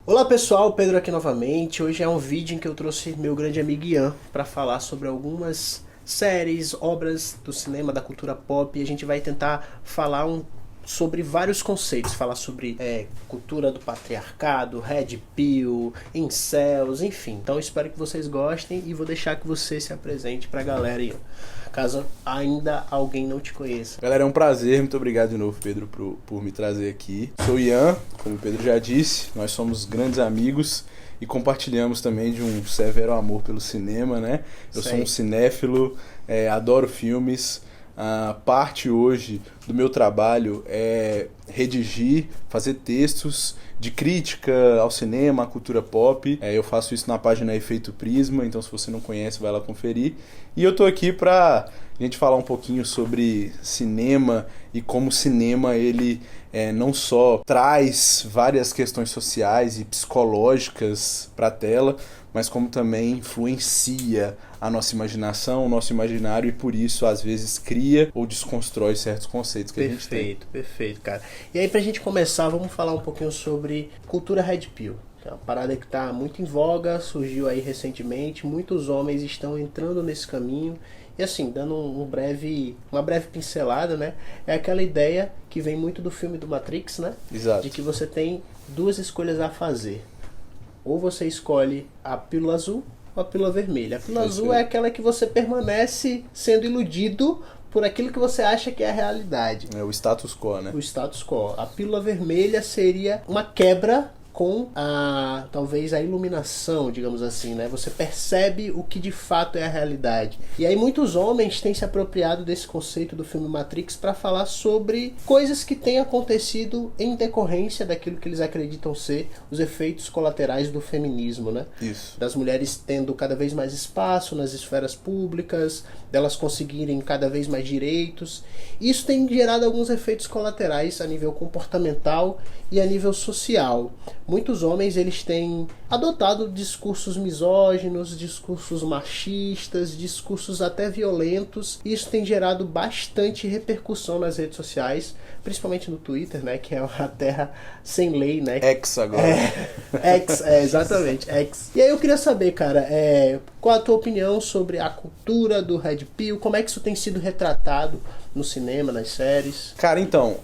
Olá pessoal, Pedro aqui novamente. Hoje é um vídeo em que eu trouxe meu grande amigo Ian para falar sobre algumas séries, obras do cinema, da cultura pop, e a gente vai tentar falar sobre vários conceitos, falar sobre cultura do patriarcado, red pill, incels, enfim. Então eu espero que vocês gostem e vou deixar que você se apresente pra galera, Ian, caso ainda alguém não te conheça. Galera, é um prazer, muito obrigado de novo, Pedro, por me trazer aqui. Sou o Ian, como o Pedro já disse, nós somos grandes amigos e compartilhamos também de um severo amor pelo cinema, né? Eu sou um cinéfilo, adoro filmes. A parte hoje do meu trabalho é redigir, fazer textos de crítica ao cinema, à cultura pop. Eu faço isso na página Efeito Prisma, então se você não conhece, vai lá conferir. E eu tô aqui pra gente falar um pouquinho sobre cinema e como o cinema ele não só traz várias questões sociais e psicológicas para a tela, mas como também influencia a nossa imaginação, o nosso imaginário, e por isso às vezes cria ou desconstrói certos conceitos que a gente tem. Perfeito, cara. E aí pra gente começar, vamos falar um pouquinho sobre cultura red pill. É uma parada que está muito em voga, surgiu aí recentemente, muitos homens estão entrando nesse caminho. E assim, dando uma breve pincelada, né? É aquela ideia que vem muito do filme do Matrix, né? Exato. De que você tem duas escolhas a fazer. Ou você escolhe a pílula azul ou a pílula vermelha. A pílula azul é aquela que você permanece sendo iludido por aquilo que você acha que é a realidade. É o status quo, né? O status quo. A pílula vermelha seria uma quebra com talvez a iluminação, digamos assim, né? Você percebe o que de fato é a realidade. E aí muitos homens têm se apropriado desse conceito do filme Matrix para falar sobre coisas que têm acontecido em decorrência daquilo que eles acreditam ser os efeitos colaterais do feminismo, né? Isso. Das mulheres tendo cada vez mais espaço nas esferas públicas, delas conseguirem cada vez mais direitos. Isso tem gerado alguns efeitos colaterais a nível comportamental e a nível social. Muitos homens eles têm adotado discursos misóginos, discursos machistas, discursos até violentos. E isso tem gerado bastante repercussão nas redes sociais, principalmente no Twitter, né, que é a terra sem lei, né? X agora. Exatamente, X. E aí eu queria saber, cara, qual a tua opinião sobre a cultura do red pill? Como é que isso tem sido retratado no cinema, nas séries? Cara, então,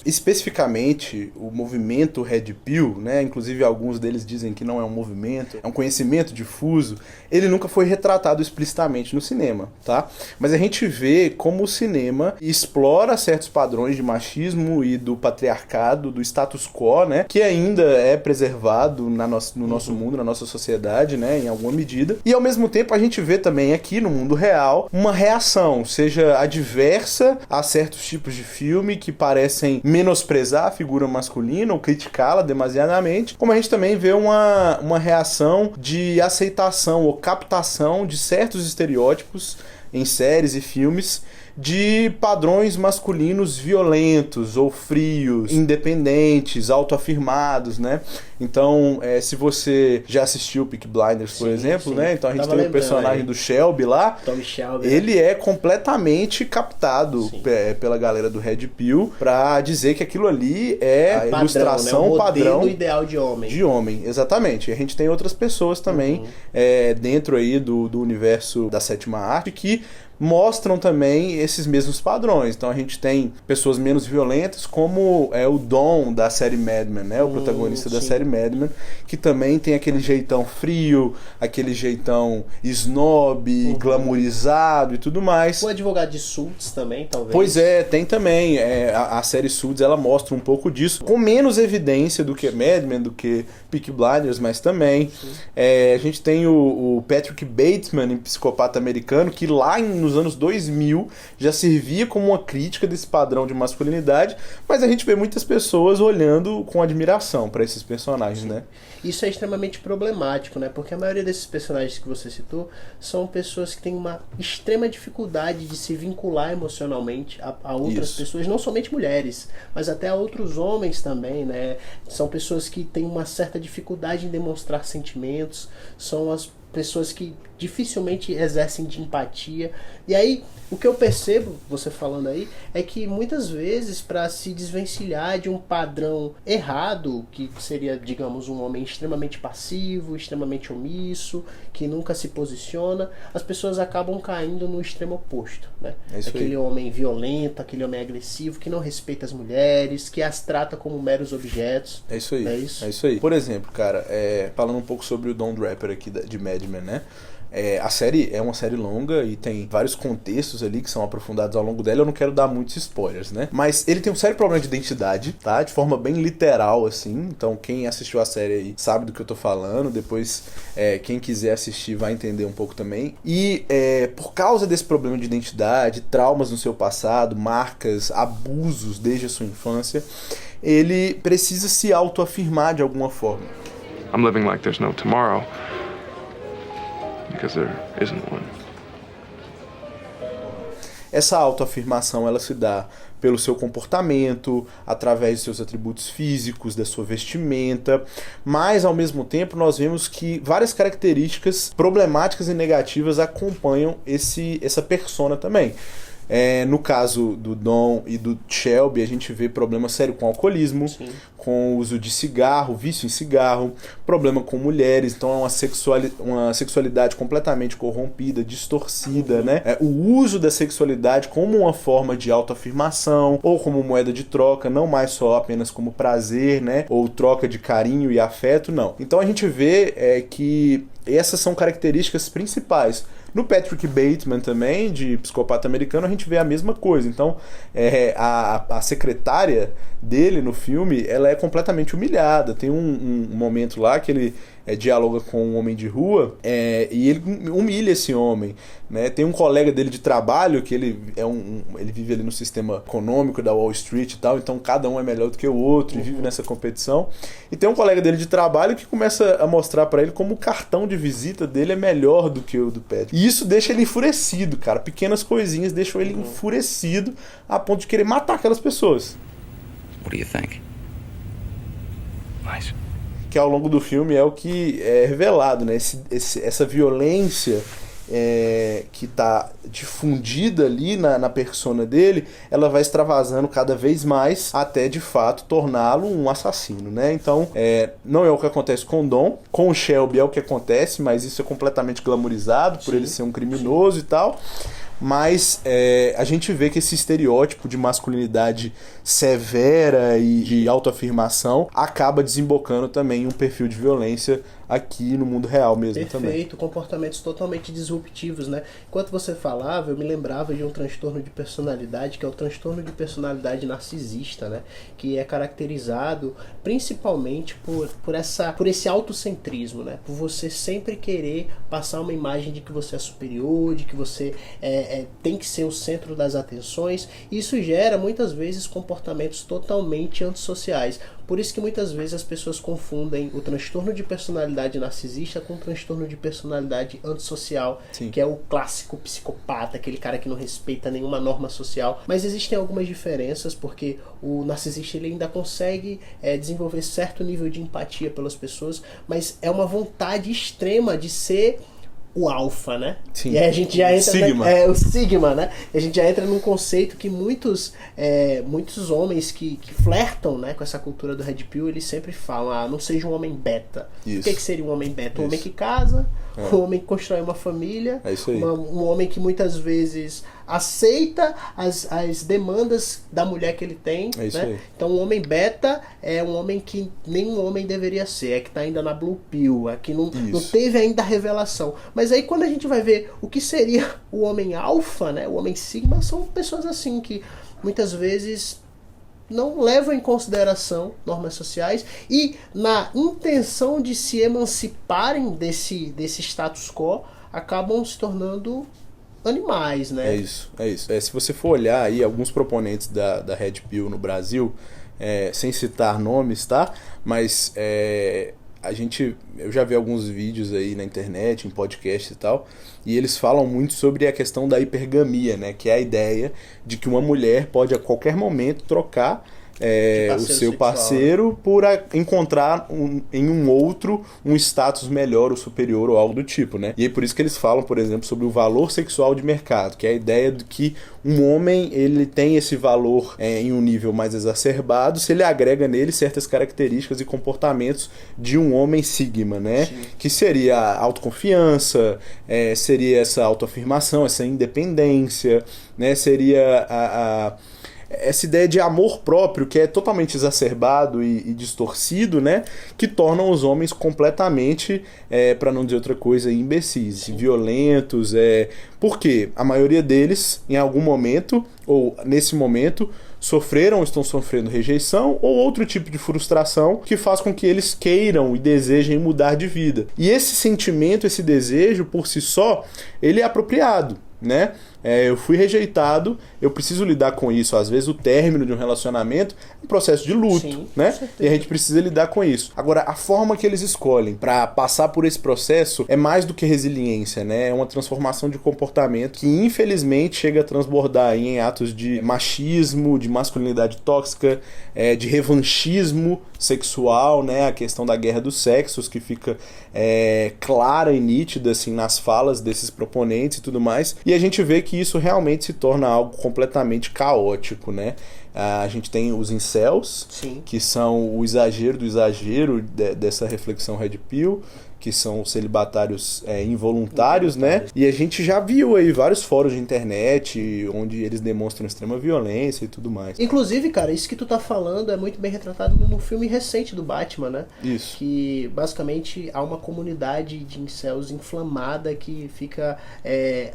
especificamente o movimento red pill, né, inclusive alguns deles dizem que não é um movimento, é um conhecimento difuso, ele nunca foi retratado explicitamente no cinema, tá? Mas a gente vê como o cinema explora certos padrões de machismo e do patriarcado, do status quo, né, que ainda é preservado no nosso mundo, na nossa sociedade, né, em alguma medida. E ao mesmo tempo a gente vê também aqui no mundo real uma reação, seja adversa a certos tipos de filme que parecem menosprezar a figura masculina ou criticá-la demasiadamente, como a gente também vê uma reação de aceitação ou captação de certos estereótipos em séries e filmes de padrões masculinos violentos ou frios, independentes, autoafirmados, né? Então, se você já assistiu Peaky Blinders, por exemplo, né? Então a gente tem o personagem do Shelby lá. Tommy Shelby, ele é completamente captado pela galera do Red Pill pra dizer que aquilo ali é a ilustração, né? padrão ideal de homem. De homem, exatamente. E a gente tem outras pessoas também dentro aí do universo da sétima arte que mostram também esses mesmos padrões. Então a gente tem pessoas menos violentas, como o Dom da série Mad Men, né? O protagonista da série Mad Men, que também tem aquele jeitão frio, aquele jeitão snob, glamourizado e tudo mais. O advogado de Suits também, talvez. Pois tem também. A série Suits, ela mostra um pouco disso, com menos evidência do que Mad Men, do que Peaky Blinders, mas também. A gente tem o Patrick Bateman em Psicopata Americano, que lá nos anos 2000 já servia como uma crítica desse padrão de masculinidade, mas a gente vê muitas pessoas olhando com admiração para esses personagens, né? Isso é extremamente problemático, né? Porque a maioria desses personagens que você citou são pessoas que têm uma extrema dificuldade de se vincular emocionalmente a outras pessoas, não somente mulheres, mas até a outros homens também, né? São pessoas que têm uma certa dificuldade em demonstrar sentimentos, são pessoas que dificilmente exercem de empatia. E aí, o que eu percebo, você falando aí, é que muitas vezes, para se desvencilhar de um padrão errado, que seria, digamos, um homem extremamente passivo, extremamente omisso, que nunca se posiciona, as pessoas acabam caindo no extremo oposto, né? Aquele homem violento, aquele homem agressivo, que não respeita as mulheres, que as trata como meros objetos. É isso aí. É isso? É isso aí. Por exemplo, cara, falando um pouco sobre o Don Draper aqui de Mad Men, né? A série é uma série longa e tem vários contextos ali que são aprofundados ao longo dela. Eu não quero dar muitos spoilers, né? Mas ele tem um sério problema de identidade, tá? De forma bem literal, assim. Então quem assistiu a série aí sabe do que eu tô falando. Depois, quem quiser assistir vai entender um pouco também. E por causa desse problema de identidade, traumas no seu passado, marcas, abusos desde a sua infância, ele precisa se autoafirmar de alguma forma. I'm living like there's no tomorrow. Because there isn't one. Essa autoafirmação ela se dá pelo seu comportamento, através de seus atributos físicos, da sua vestimenta, mas ao mesmo tempo nós vemos que várias características problemáticas e negativas acompanham essa persona também. No caso do Don e do Shelby, a gente vê problema sério com alcoolismo, sim, com o uso de cigarro, vício em cigarro, problema com mulheres, então é uma sexualidade completamente corrompida, distorcida, né? O uso da sexualidade como uma forma de autoafirmação ou como moeda de troca, não mais só apenas como prazer, né? Ou troca de carinho e afeto, não. Então a gente vê que essas são características principais. No Patrick Bateman também, de Psicopata Americano, a gente vê a mesma coisa. Então, a secretária dele no filme, ela é completamente humilhada. Tem um momento lá que ele dialoga com um homem de rua e ele humilha esse homem, né? Tem um colega dele de trabalho que ele vive ali no sistema econômico da Wall Street e tal, então cada um é melhor do que o outro e vive nessa competição. E tem um colega dele de trabalho que começa a mostrar pra ele como o cartão de visita dele é melhor do que o do Patrick. E isso deixa ele enfurecido, cara. Pequenas coisinhas deixam ele enfurecido a ponto de querer matar aquelas pessoas. What do you think? Nice. Que ao longo do filme é o que é revelado, né? Essa violência que está difundida ali na persona dele, ela vai extravasando cada vez mais até de fato torná-lo um assassino, né? Então não é o que acontece com o Don, com o Shelby é o que acontece, mas isso é completamente glamorizado por ele ser um criminoso e tal. Mas a gente vê que esse estereótipo de masculinidade severa e de autoafirmação acaba desembocando também em um perfil de violência aqui no mundo real mesmo. Também. Perfeito, comportamentos totalmente disruptivos, né? Enquanto você falava, eu me lembrava de um transtorno de personalidade, que é o transtorno de personalidade narcisista, né? Que é caracterizado principalmente por esse autocentrismo, né? Por você sempre querer passar uma imagem de que você é superior, de que você tem que ser o centro das atenções. Isso gera muitas vezes comportamentos totalmente antissociais. Por isso que muitas vezes as pessoas confundem o transtorno de personalidade narcisista com o transtorno de personalidade antissocial, sim, que é o clássico psicopata, aquele cara que não respeita nenhuma norma social. Mas existem algumas diferenças, porque o narcisista ele ainda consegue desenvolver certo nível de empatia pelas pessoas, mas é uma vontade extrema de ser o alfa, né? Sim. E aí a gente já entra o sigma, né? A gente já entra num conceito que muitos homens que flertam, né, com essa cultura do Red Pill, eles sempre falam, não seja um homem beta. Isso. O que seria um homem beta? Um homem que casa, um homem que constrói uma família, um homem que muitas vezes aceita as demandas da mulher que ele tem, né? Então um homem beta é um homem que nenhum homem deveria ser, que está ainda na Blue Pill, que não teve ainda a revelação. Mas aí quando a gente vai ver o que seria o homem alfa, né, o homem sigma, são pessoas assim que muitas vezes não levam em consideração normas sociais e na intenção de se emanciparem desse status quo, acabam se tornando animais, né? É isso. Se você for olhar aí alguns proponentes da Red Pill no Brasil, sem citar nomes, tá? Mas eu já vi alguns vídeos aí na internet, em podcast e tal, e eles falam muito sobre a questão da hipergamia, né? Que é a ideia de que uma mulher pode a qualquer momento trocar parceiro o seu sexual, parceiro por encontrar em um outro um status melhor ou superior ou algo do tipo, né? E aí por isso que eles falam, por exemplo, sobre o valor sexual de mercado, que é a ideia de que um homem ele tem esse valor em um nível mais exacerbado se ele agrega nele certas características e comportamentos de um homem sigma, né? Sim. Que seria a autoconfiança, seria essa autoafirmação, essa independência, né? Seria essa ideia de amor próprio que é totalmente exacerbado e distorcido, né? Que tornam os homens completamente, para não dizer outra coisa, imbecis, Sim. violentos. Porque a maioria deles, em algum momento, ou nesse momento, sofreram ou estão sofrendo rejeição ou outro tipo de frustração que faz com que eles queiram e desejem mudar de vida. E esse sentimento, esse desejo, por si só, ele é apropriado, né? Eu fui rejeitado, eu preciso lidar com isso. Às vezes o término de um relacionamento é um processo de luto, Sim, né? com certeza. E a gente precisa lidar com isso. Agora, a forma que eles escolhem para passar por esse processo é mais do que resiliência, né? É uma transformação de comportamento que infelizmente chega a transbordar em atos de machismo, de masculinidade tóxica, de revanchismo sexual, né? A questão da guerra dos sexos que fica clara e nítida assim, nas falas desses proponentes e tudo mais. E a gente vê que isso realmente se torna algo completamente caótico, né? A gente tem os incels, Sim. que são o exagero do exagero dessa reflexão Red Pill, que são celibatários involuntários, né? E a gente já viu aí vários fóruns de internet onde eles demonstram extrema violência e tudo mais. Inclusive, cara, isso que tu tá falando é muito bem retratado no filme recente do Batman, né? Isso. Que basicamente há uma comunidade de incels inflamada que fica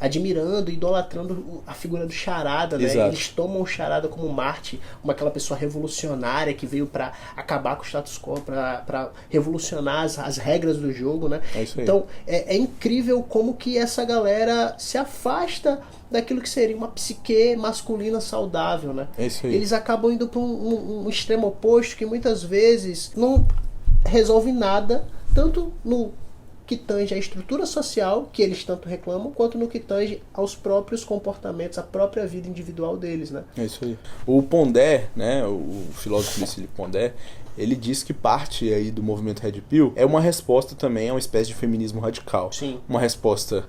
admirando, idolatrando a figura do Charada, né? Exato. Eles tomam o Charada como Marte, como aquela pessoa revolucionária que veio pra acabar com o status quo, pra revolucionar as regras do jogo. Né? É isso aí. Então é incrível como que essa galera se afasta daquilo que seria uma psique masculina saudável, né? É isso aí. Eles acabam indo para um extremo oposto que muitas vezes não resolve nada, tanto no que tange a estrutura social, que eles tanto reclamam, quanto no que tange aos próprios comportamentos, a própria vida individual deles, né? É isso aí. O Pondé, né, o filósofo Lucille Pondé, ele diz que parte aí do movimento Red Pill é uma resposta também a uma espécie de feminismo radical. Sim. Uma resposta,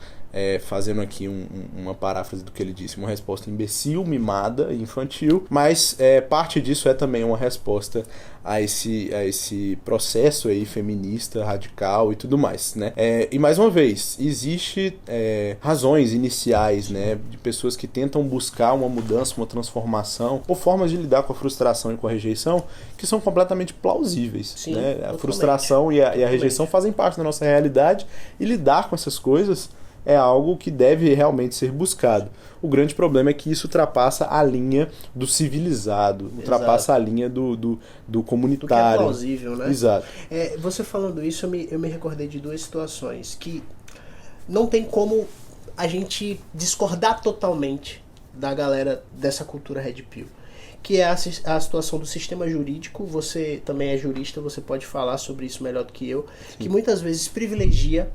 fazendo aqui uma paráfrase do que ele disse, uma resposta imbecil, mimada e infantil, mas parte disso é também uma resposta a esse processo aí feminista, radical e tudo mais, né? E mais uma vez, existe razões iniciais, né, de pessoas que tentam buscar uma mudança, uma transformação, ou formas de lidar com a frustração e com a rejeição que são completamente plausíveis. Sim, né? A totalmente. frustração e a rejeição fazem parte da nossa realidade e lidar com essas coisas é algo que deve realmente ser buscado. O grande problema é que isso ultrapassa a linha do civilizado, ultrapassa a linha do comunitário. Do que é plausível, né? Exato. Você falando isso, eu me recordei de duas situações que não tem como a gente discordar totalmente da galera dessa cultura Red Pill. Que é a situação do sistema jurídico. Você também é jurista, você pode falar sobre isso melhor do que eu. Sim. Que muitas vezes privilegia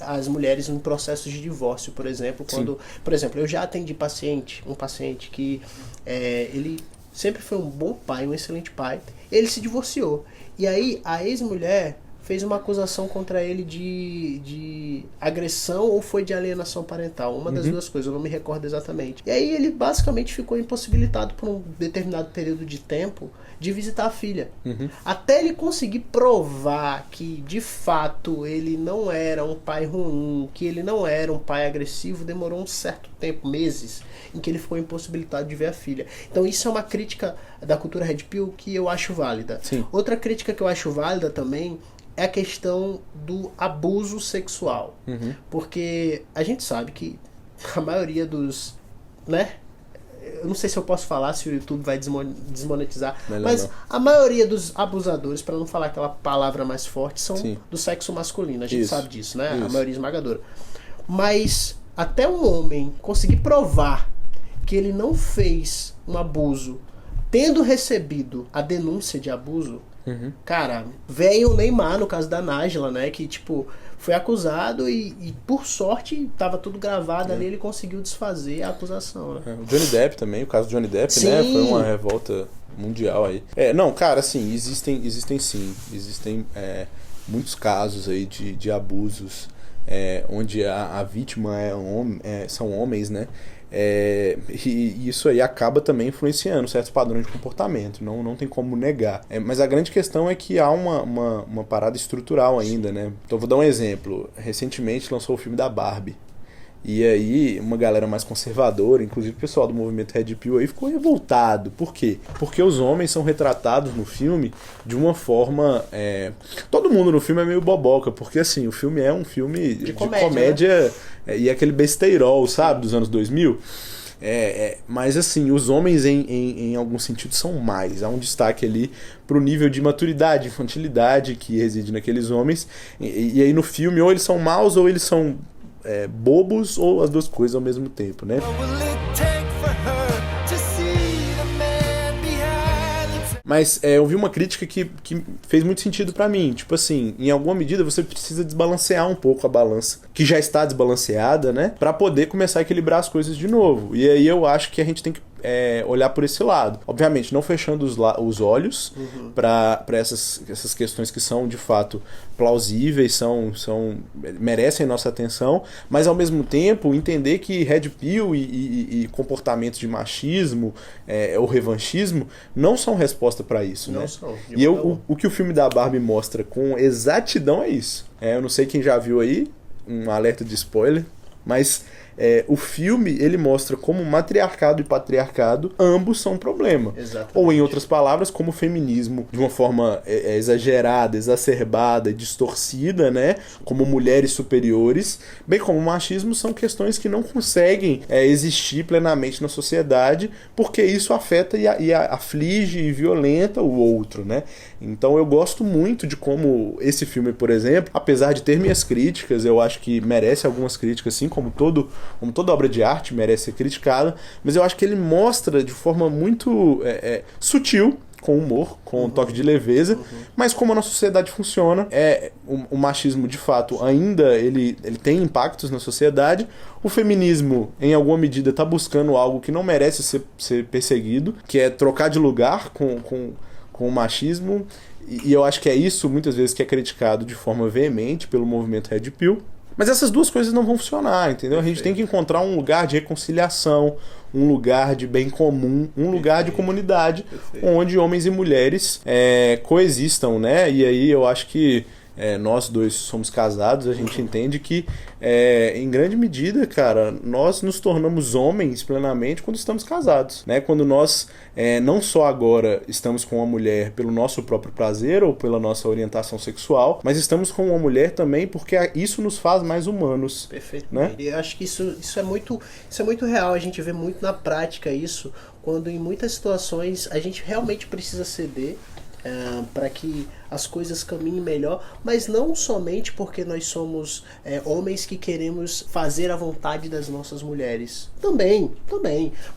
as mulheres em processos de divórcio, por exemplo. Quando, por exemplo, eu já atendi um paciente que ele sempre foi um bom pai, um excelente pai. Ele se divorciou. E aí a ex-mulher fez uma acusação contra ele de agressão ou foi de alienação parental. Uma das duas coisas, eu não me recordo exatamente. E aí ele basicamente ficou impossibilitado por um determinado período de tempo de visitar a filha. Até ele conseguir provar que, de fato, ele não era um pai ruim, que ele não era um pai agressivo, demorou um certo tempo, meses, em que ele ficou impossibilitado de ver a filha. Então isso é uma crítica da cultura Red Pill que eu acho válida. Sim. Outra crítica que eu acho válida também é a questão do abuso sexual. Porque a gente sabe que a maioria dos... né? Eu não sei se eu posso falar, se o YouTube vai desmonetizar, Melhor mas não. a maioria dos abusadores, para não falar aquela palavra mais forte, são Sim. do sexo masculino. A gente Isso. sabe disso, né? Isso. A maioria esmagadora. Mas até um homem conseguir provar que ele não fez um abuso tendo recebido a denúncia de abuso, Cara, vem o Neymar, no caso da Nájila, né? Que, tipo, foi acusado e por sorte, tava tudo gravado ali, ele conseguiu desfazer a acusação, né? O Johnny Depp também, o caso do Johnny Depp, Sim. né? Foi uma revolta mundial aí. Não, cara, assim, existem sim. Existem muitos casos aí de abusos onde a vítima são homens, né? E isso aí acaba também influenciando certos padrões de comportamento, não tem como negar. Mas a grande questão é que há uma parada estrutural ainda, né? Então vou dar um exemplo. Recentemente lançou o filme da Barbie. E aí uma galera mais conservadora, inclusive o pessoal do movimento Red Pill aí, ficou revoltado. Por quê? Porque os homens são retratados no filme de uma forma... Todo mundo no filme é meio boboca, porque assim, o filme é um filme de comédia né? E aquele besteirol, sabe, dos anos 2000. Mas assim, os homens em algum sentido são mais. Há um destaque ali pro nível de maturidade, infantilidade que reside naqueles homens. E aí no filme, ou eles são maus ou eles são... bobos, ou as duas coisas ao mesmo tempo, né? Mas eu vi uma crítica que fez muito sentido pra mim. Tipo assim, em alguma medida você precisa desbalancear um pouco a balança, que já está desbalanceada, né? Pra poder começar a equilibrar as coisas de novo. E aí eu acho que a gente tem que olhar por esse lado. Obviamente, não fechando os olhos para essas questões que são, de fato, plausíveis, merecem nossa atenção, mas, ao mesmo tempo, entender que Red Pill e comportamentos de machismo ou revanchismo não são resposta para isso. Não né? são. E o que o filme da Barbie mostra com exatidão é isso. Eu não sei quem já viu aí, um alerta de spoiler, mas... o filme, ele mostra como matriarcado e patriarcado ambos são um problema. Exatamente. Ou, em outras palavras, como o feminismo, de uma forma exagerada, exacerbada e distorcida, né? Como mulheres superiores, bem como o machismo, são questões que não conseguem existir plenamente na sociedade, porque isso afeta e aflige e violenta o outro, né? Então eu gosto muito de como esse filme, por exemplo, apesar de ter minhas críticas, eu acho que merece algumas críticas, assim como toda obra de arte merece ser criticada, mas eu acho que ele mostra de forma muito sutil, com humor, com um toque de leveza, mas como a nossa sociedade funciona, o machismo, de fato, ainda ele tem impactos na sociedade. O feminismo, em alguma medida, está buscando algo que não merece ser perseguido, que é trocar de lugar com o machismo, e eu acho que é isso, muitas vezes, que é criticado de forma veemente pelo movimento Red Pill. Mas essas duas coisas não vão funcionar, entendeu? A gente tem que encontrar um lugar de reconciliação, um lugar de bem comum, um lugar de comunidade, onde homens e mulheres coexistam, né? E aí eu acho que nós dois somos casados, a gente entende que, em grande medida, cara, nós nos tornamos homens plenamente quando estamos casados, né? Quando nós não só agora estamos com uma mulher pelo nosso próprio prazer ou pela nossa orientação sexual, mas estamos com uma mulher também porque isso nos faz mais humanos. Perfeito. Né? E eu acho que isso é muito real, a gente vê muito na prática isso, quando em muitas situações a gente realmente precisa ceder para que as coisas caminhem melhor, mas não somente porque nós somos homens que queremos fazer a vontade das nossas mulheres. Também,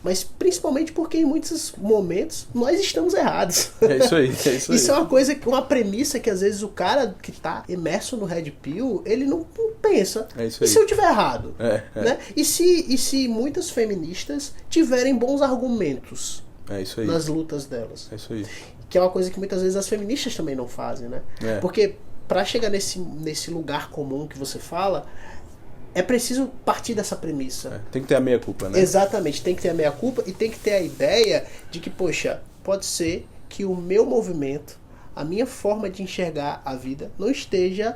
mas principalmente porque em muitos momentos nós estamos errados. É isso aí. Isso é uma premissa que às vezes o cara que está imerso no Red Pill, ele não pensa. É isso aí. E se eu tiver errado? Né? E se muitas feministas tiverem bons argumentos isso aí. nas lutas delas? É isso aí. Que é uma coisa que muitas vezes as feministas também não fazem, né? Porque para chegar nesse lugar comum que você fala, é preciso partir dessa premissa. Tem que ter a meia-culpa, né? Exatamente, tem que ter a meia-culpa e tem que ter a ideia de que, poxa, pode ser que o meu movimento, a minha forma de enxergar a vida, não esteja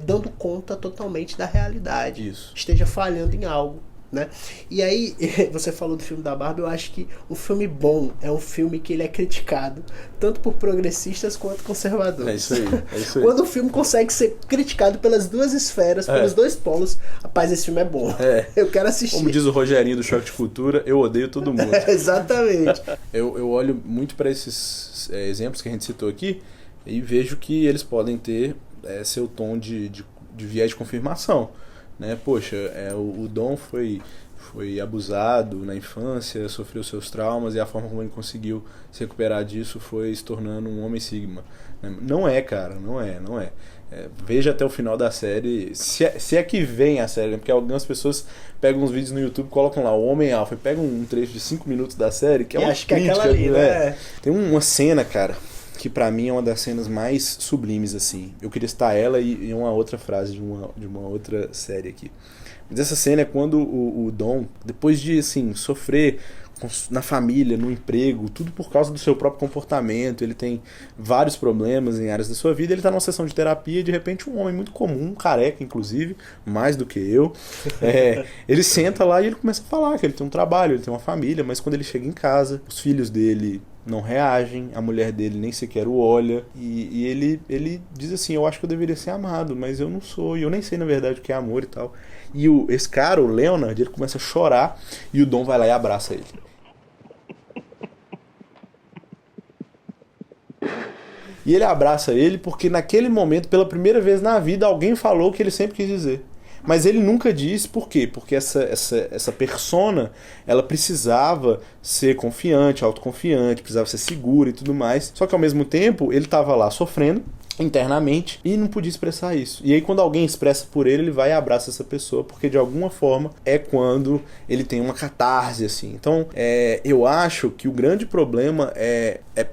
dando conta totalmente da realidade. Isso. Esteja falhando em algo. Né? E aí, você falou do filme da Barbie, eu acho que um filme bom é um filme que ele é criticado tanto por progressistas quanto conservadores. É isso aí. Quando o filme consegue ser criticado pelas duas esferas, pelos dois polos, rapaz, esse filme é bom. Eu quero assistir. Como diz o Rogerinho do Choque de Cultura, eu odeio todo mundo. Exatamente. Eu olho muito para esses exemplos que a gente citou aqui e vejo que eles podem ter seu tom de viés de confirmação. né? Poxa, o Dom foi abusado na infância, sofreu seus traumas e a forma como ele conseguiu se recuperar disso foi se tornando um homem sigma. Não é, cara, não é. Veja até o final da série, se é que vem a série, porque algumas pessoas pegam uns vídeos no YouTube, colocam lá o Homem Alpha e pegam um trecho de 5 minutos da série, que é uma crítica, que é aquela ali, né? Tem uma cena, cara, que pra mim é uma das cenas mais sublimes, assim. Eu queria citar ela e uma outra frase de uma outra série aqui. Mas essa cena é quando o Dom, depois de, assim, sofrer na família, no emprego, tudo por causa do seu próprio comportamento, ele tem vários problemas em áreas da sua vida, ele tá numa sessão de terapia e de repente um homem muito comum, careca inclusive, mais do que eu, ele senta lá e ele começa a falar que ele tem um trabalho, ele tem uma família, mas quando ele chega em casa, os filhos dele não reagem, a mulher dele nem sequer o olha, e ele diz assim, eu acho que eu deveria ser amado, mas eu não sou, e eu nem sei na verdade o que é amor e tal. E esse cara, o Leonard, ele começa a chorar e o Dom vai lá e abraça ele. E ele abraça ele porque naquele momento, pela primeira vez na vida, alguém falou o que ele sempre quis dizer. Mas ele nunca disse por quê? Porque essa persona, ela precisava ser confiante, autoconfiante, precisava ser segura e tudo mais. Só que ao mesmo tempo, ele estava lá sofrendo internamente e não podia expressar isso. E aí quando alguém expressa por ele, ele vai e abraça essa pessoa, porque de alguma forma é quando ele tem uma catarse, assim. Então, eu acho que o grande problema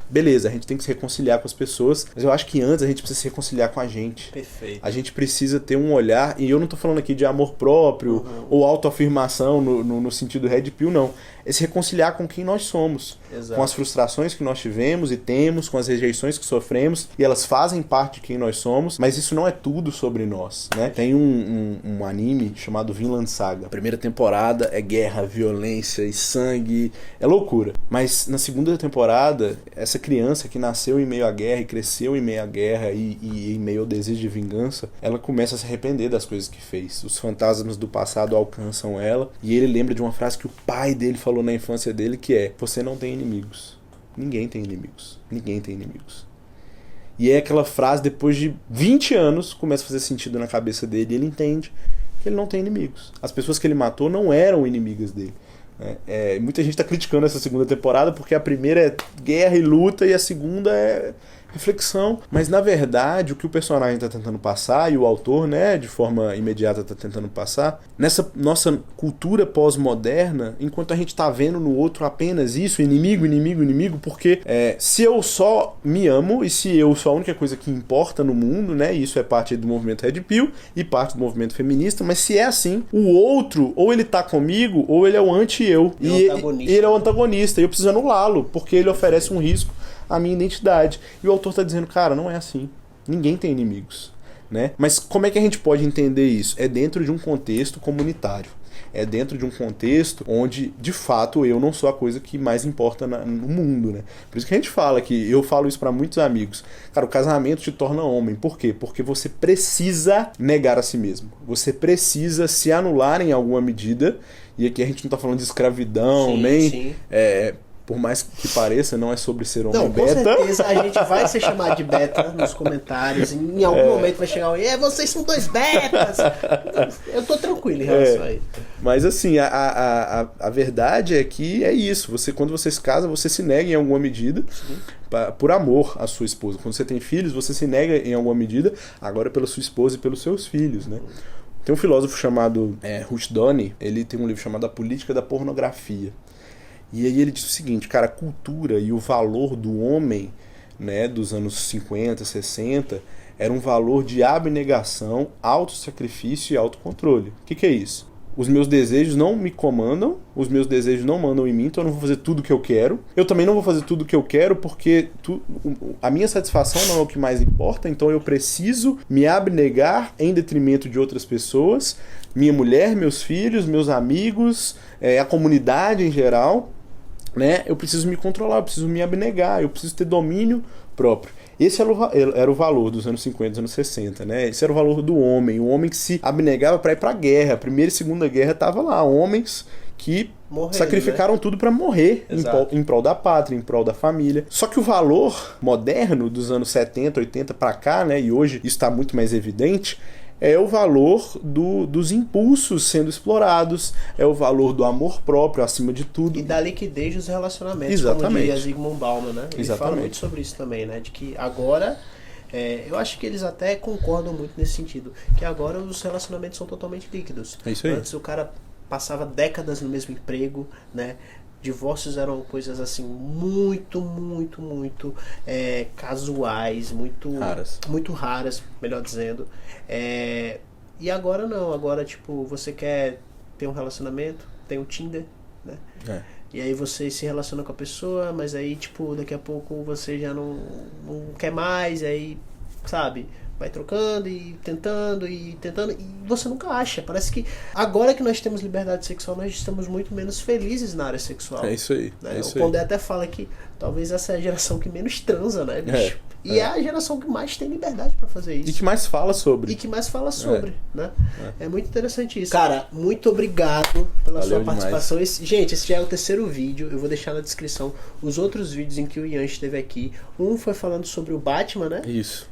beleza, a gente tem que se reconciliar com as pessoas, mas eu acho que antes a gente precisa se reconciliar com a gente. Perfeito. A gente precisa ter um olhar, e eu não tô falando aqui de amor próprio ou autoafirmação no sentido Red Pill, não. É se reconciliar com quem nós somos. Exato. Com as frustrações que nós tivemos e temos, com as rejeições que sofremos, e elas fazem parte de quem nós somos, mas isso não é tudo sobre nós, né? Tem um anime chamado Vinland Saga. A primeira temporada é guerra, violência e sangue, é loucura. Mas na segunda temporada, essa criança que nasceu em meio à guerra e cresceu em meio à guerra e em meio ao desejo de vingança, ela começa a se arrepender das coisas que fez. Os fantasmas do passado alcançam ela, e ele lembra de uma frase que o pai dele falou na infância dele, que é: você não tem inimigos. Ninguém tem inimigos. Ninguém tem inimigos. E é aquela frase, depois de 20 anos, começa a fazer sentido na cabeça dele, e ele entende que ele não tem inimigos. As pessoas que ele matou não eram inimigas dele. Muita gente está criticando essa segunda temporada porque a primeira é guerra e luta e a segunda é reflexão, mas na verdade o que o personagem está tentando passar, e o autor, né, de forma imediata está tentando passar, nessa nossa cultura pós-moderna, enquanto a gente está vendo no outro apenas isso, inimigo, porque se eu só me amo e se eu sou a única coisa que importa no mundo, né, isso é parte do movimento Red Pill e parte do movimento feminista, mas se é assim, o outro, ou ele tá comigo, ou ele é o anti-eu, e ele é o antagonista, e eu preciso anulá-lo, porque ele oferece um risco à minha identidade. E o autor está dizendo, cara, não é assim. Ninguém tem inimigos, né? Mas como é que a gente pode entender isso? É dentro de um contexto comunitário. É dentro de um contexto onde, de fato, eu não sou a coisa que mais importa no mundo, né? Por isso que a gente fala que, eu falo isso para muitos amigos, cara, o casamento te torna homem. Por quê? Porque você precisa negar a si mesmo. Você precisa se anular em alguma medida. E aqui a gente não tá falando de escravidão, sim, nem... Sim. Por mais que pareça, não é sobre ser homem beta. Com certeza a gente vai ser chamado de beta nos comentários. Em algum momento vai chegar alguém, vocês são dois betas. Eu tô tranquilo em relação a isso. Mas assim, a verdade é que é isso. Quando você se casa, você se nega em alguma medida por amor à sua esposa. Quando você tem filhos, você se nega em alguma medida agora pela sua esposa e pelos seus filhos, né? Tem um filósofo chamado Rushduni, ele tem um livro chamado A Política da Pornografia. E aí ele diz o seguinte, cara, a cultura e o valor do homem, né, dos anos 50, 60, era um valor de abnegação, autossacrifício e autocontrole. O que é isso? Os meus desejos não me comandam, os meus desejos não mandam em mim, então eu não vou fazer tudo o que eu quero. Eu também não vou fazer tudo o que eu quero porque a minha satisfação não é o que mais importa, então eu preciso me abnegar em detrimento de outras pessoas, minha mulher, meus filhos, meus amigos, a comunidade em geral, né? Eu preciso me controlar, eu preciso me abnegar, eu preciso ter domínio próprio. Esse era o valor dos anos 50, dos anos 60, né? Esse era o valor do homem, o homem que se abnegava para ir para a guerra. A Primeira e Segunda Guerra tava lá, homens que sacrificaram, né, tudo para morrer em prol da pátria, em prol da família. Só que o valor moderno dos anos 70, 80 para cá, né, e hoje isso está muito mais evidente, é o valor dos impulsos sendo explorados, é o valor do amor próprio acima de tudo. E da liquidez dos relacionamentos, Exatamente. como diria Zygmunt Bauman, né? Ele Exatamente. fala muito sobre isso também, né? De que agora, eu acho que eles até concordam muito nesse sentido, que agora os relacionamentos são totalmente líquidos. É isso aí. Antes o cara passava décadas no mesmo emprego, né? Divórcios eram coisas assim muito casuais, muito raras, melhor dizendo. E agora não, agora tipo, você quer ter um relacionamento, tem o Tinder, né? E aí você se relaciona com a pessoa, mas aí tipo, daqui a pouco você já não quer mais, aí, sabe, vai trocando e tentando, e você nunca acha. Parece que agora que nós temos liberdade sexual, nós estamos muito menos felizes na área sexual. É isso aí. Né? É isso o Pondé até fala que talvez essa é a geração que menos transa, né, bicho? E é a geração que mais tem liberdade pra fazer isso. E que mais fala sobre. Né? É muito interessante isso. Cara, muito obrigado pela Valeu sua participação. demais. Gente, esse já é o terceiro vídeo. Eu vou deixar na descrição os outros vídeos em que o Ian esteve aqui. Um foi falando sobre o Batman, né? Isso.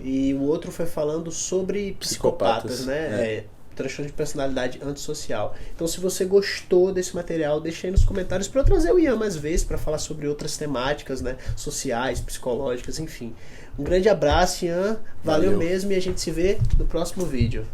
E o outro foi falando sobre psicopatas, né? Transtorno de personalidade antissocial. Então, se você gostou desse material, deixa aí nos comentários para eu trazer o Ian mais vezes para falar sobre outras temáticas, né? Sociais, psicológicas, enfim. Um grande abraço, Ian. Valeu mesmo e a gente se vê no próximo vídeo.